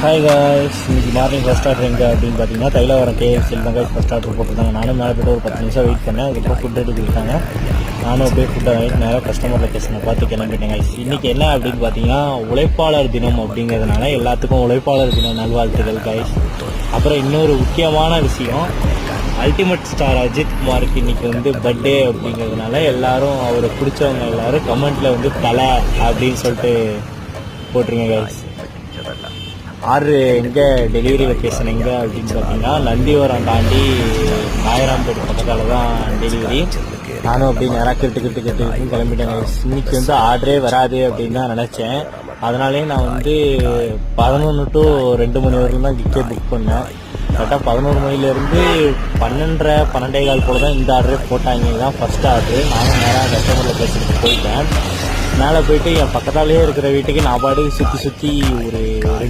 Hi guys, இன்னைக்கு morning first order எங்கே அப்படின்னு பார்த்தீங்கன்னா தைலவரம் கேஎஃப்சியில் தான் காய்ஸ் ஃபஸ்ட் ஆர்டர் போட்டிருந்தாங்க. நானும் மேலே போய்ட்டு ஒரு 10 நிமிஷம் வெயிட் பண்ணேன். அதுக்கப்புறம் ஃபுட் ரெடி கொடுத்தாங்க. நானும் அப்படியே ஃபுட்டை வாங்கிட்டு நேராக கஸ்டமர் லொக்கேஷனை பார்த்து கிளம்பிட்டேன் காய்ஸ். இன்றைக்கி என்ன அப்படின்னு பார்த்தீங்கன்னா உழைப்பாளர் தினம் அப்படிங்கிறதுனால எல்லாத்துக்கும் உழைப்பாளர் தின நல்வாழ்த்துக்கள் காய்ஸ். அப்புறம் இன்னொரு முக்கியமான விஷயம், அல்டிமேட் ஸ்டார் அஜித் குமாருக்கு இன்றைக்கி பர்த்டே அப்படிங்கிறதுனால எல்லோரும் அவரை பிடிச்சவங்க எல்லோரும் கமெண்ட்டில் தலை அப்படின்னு சொல்லிட்டு போட்டிருங்க காய்ஸ். ஆர்டரு எங்கே டெலிவரி லொக்கேஷன் எங்கே அப்படின்னு பார்த்தீங்கன்னா நந்திவரம் தாண்டி நாயராம்பேட் பக்கத்தால் தான் டெலிவரி. நானும் அப்படியே நேராக கிட்டு கிளம்பிட்டேன். இன்னைக்கு ஆர்டரே வராது அப்படின்னு தான் நினச்சேன். அதனாலே நான் 11 to 2 மணி வரைக்கும் தான் கிக்கே புக் பண்ணேன். கரெக்டாக 11 மணிலேருந்து 12:30 போல் தான் இந்த ஆர்டரே போட்டாங்க. இதுதான் ஃபஸ்ட் ஆர்டரு. நானும் நேராக கஸ்டமர் லொக்கேஷனுக்கு போயிட்டேன். மேலே போயிட்டு என் பக்கத்தாலேயே இருக்கிற வீட்டுக்கு நான் பாட்டுக்கு சுற்றி ஒரு 2